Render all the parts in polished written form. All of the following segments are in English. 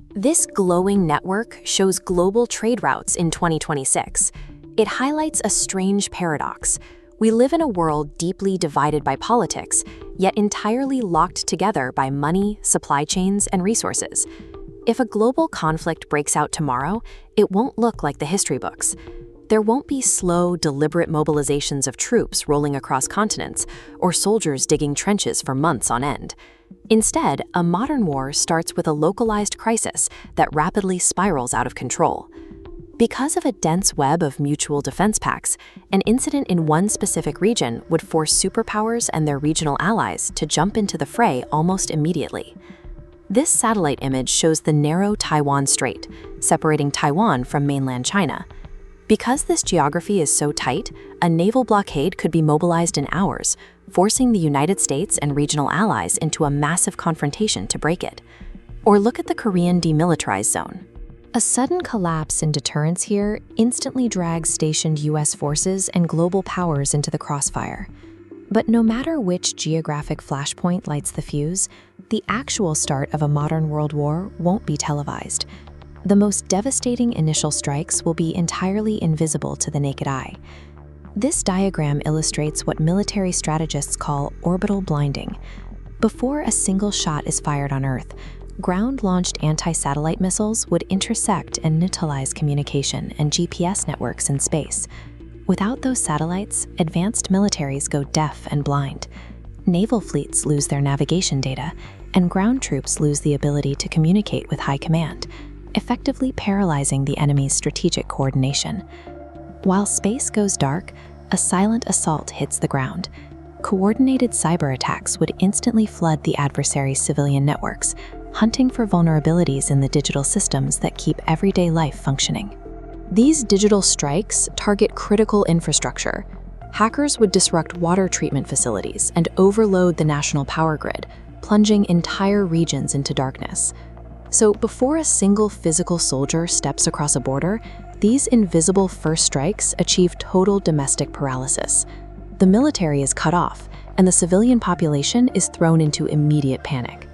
This glowing network shows global trade routes in 2026. It highlights a strange paradox. We live in a world deeply divided by politics, yet entirely locked together by money, supply chains, and resources. If a global conflict breaks out tomorrow, it won't look like the history books. There won't be slow, deliberate mobilizations of troops rolling across continents or soldiers digging trenches for months on end. Instead, a modern war starts with a localized crisis that rapidly spirals out of control. Because of a dense web of mutual defense pacts, an incident in one specific region would force superpowers and their regional allies to jump into the fray almost immediately. This satellite image shows the narrow Taiwan Strait, separating Taiwan from mainland China. Because this geography is so tight, a naval blockade could be mobilized in hours, forcing the United States and regional allies into a massive confrontation to break it. Or look at the Korean demilitarized zone. A sudden collapse in deterrence here instantly drags stationed US forces and global powers into the crossfire. But no matter which geographic flashpoint lights the fuse, the actual start of a modern world war won't be televised. The most devastating initial strikes will be entirely invisible to the naked eye. This diagram illustrates what military strategists call orbital blinding. Before a single shot is fired on Earth, ground-launched anti-satellite missiles would intersect and neutralize communication and GPS networks in space. Without those satellites, advanced militaries go deaf and blind. Naval fleets lose their navigation data, and ground troops lose the ability to communicate with high command, effectively paralyzing the enemy's strategic coordination. While space goes dark, a silent assault hits the ground. Coordinated cyber attacks would instantly flood the adversary's civilian networks, hunting for vulnerabilities in the digital systems that keep everyday life functioning. These digital strikes target critical infrastructure. Hackers would disrupt water treatment facilities and overload the national power grid, plunging entire regions into darkness. So before a single physical soldier steps across a border, these invisible first strikes achieve total domestic paralysis. The military is cut off, and the civilian population is thrown into immediate panic.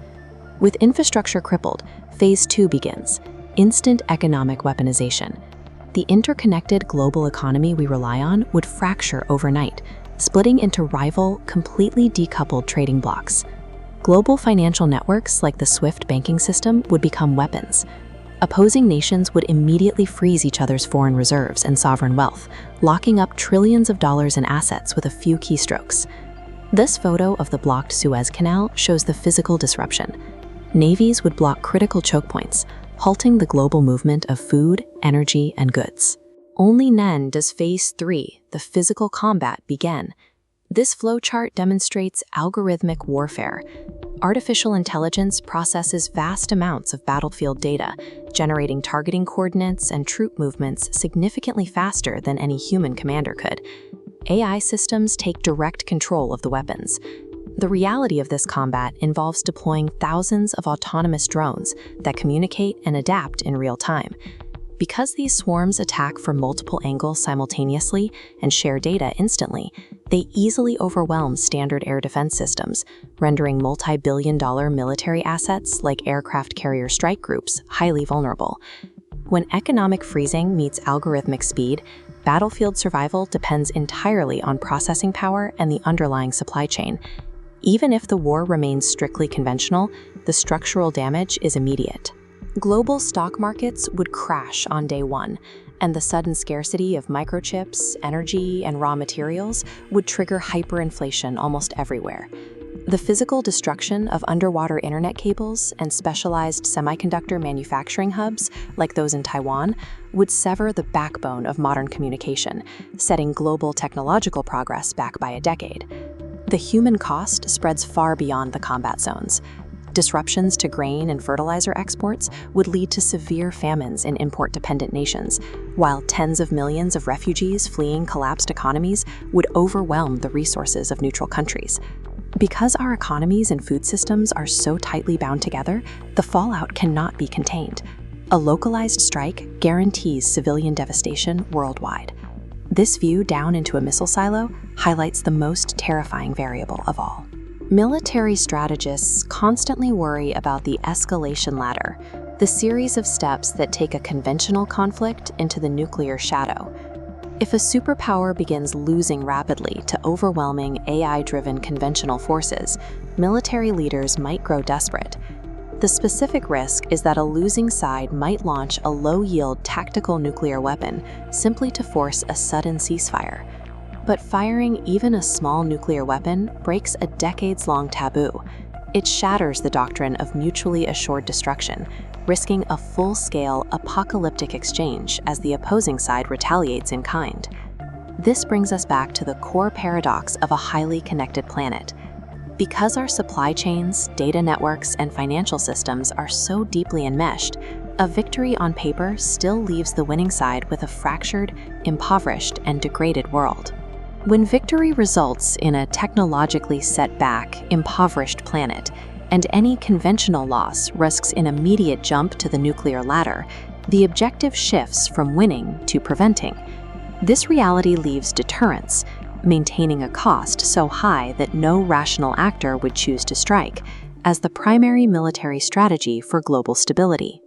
With infrastructure crippled, Phase 2 begins: instant economic weaponization. The interconnected global economy we rely on would fracture overnight, splitting into rival, completely decoupled trading blocs. Global financial networks like the SWIFT banking system would become weapons. Opposing nations would immediately freeze each other's foreign reserves and sovereign wealth, locking up trillions of dollars in assets with a few keystrokes. This photo of the blocked Suez Canal shows the physical disruption. Navies would block critical choke points, halting the global movement of food, energy, and goods. Only then does Phase 3, the physical combat, begin. This flowchart demonstrates algorithmic warfare. Artificial intelligence processes vast amounts of battlefield data, generating targeting coordinates and troop movements significantly faster than any human commander could. AI systems take direct control of the weapons. The reality of this combat involves deploying thousands of autonomous drones that communicate and adapt in real time. Because these swarms attack from multiple angles simultaneously and share data instantly, they easily overwhelm standard air defense systems, rendering multi-billion-dollar military assets like aircraft carrier strike groups highly vulnerable. When economic freezing meets algorithmic speed, battlefield survival depends entirely on processing power and the underlying supply chain. Even if the war remains strictly conventional, the structural damage is immediate. Global stock markets would crash on day one, and the sudden scarcity of microchips, energy, and raw materials would trigger hyperinflation almost everywhere. The physical destruction of underwater internet cables and specialized semiconductor manufacturing hubs, like those in Taiwan, would sever the backbone of modern communication, setting global technological progress back by a decade. The human cost spreads far beyond the combat zones. Disruptions to grain and fertilizer exports would lead to severe famines in import-dependent nations, while tens of millions of refugees fleeing collapsed economies would overwhelm the resources of neutral countries. Because our economies and food systems are so tightly bound together, the fallout cannot be contained. A localized strike guarantees civilian devastation worldwide. This view down into a missile silo highlights the most terrifying variable of all. Military strategists constantly worry about the escalation ladder, the series of steps that take a conventional conflict into the nuclear shadow. If a superpower begins losing rapidly to overwhelming AI-driven conventional forces, military leaders might grow desperate. The specific risk is that a losing side might launch a low-yield tactical nuclear weapon simply to force a sudden ceasefire. But firing even a small nuclear weapon breaks a decades-long taboo. It shatters the doctrine of mutually assured destruction, risking a full-scale apocalyptic exchange as the opposing side retaliates in kind. This brings us back to the core paradox of a highly connected planet. Because our supply chains, data networks, and financial systems are so deeply enmeshed, a victory on paper still leaves the winning side with a fractured, impoverished, and degraded world. When victory results in a technologically set back, impoverished planet, and any conventional loss risks an immediate jump to the nuclear ladder, the objective shifts from winning to preventing. This reality leaves deterrence, maintaining a cost so high that no rational actor would choose to strike, as the primary military strategy for global stability.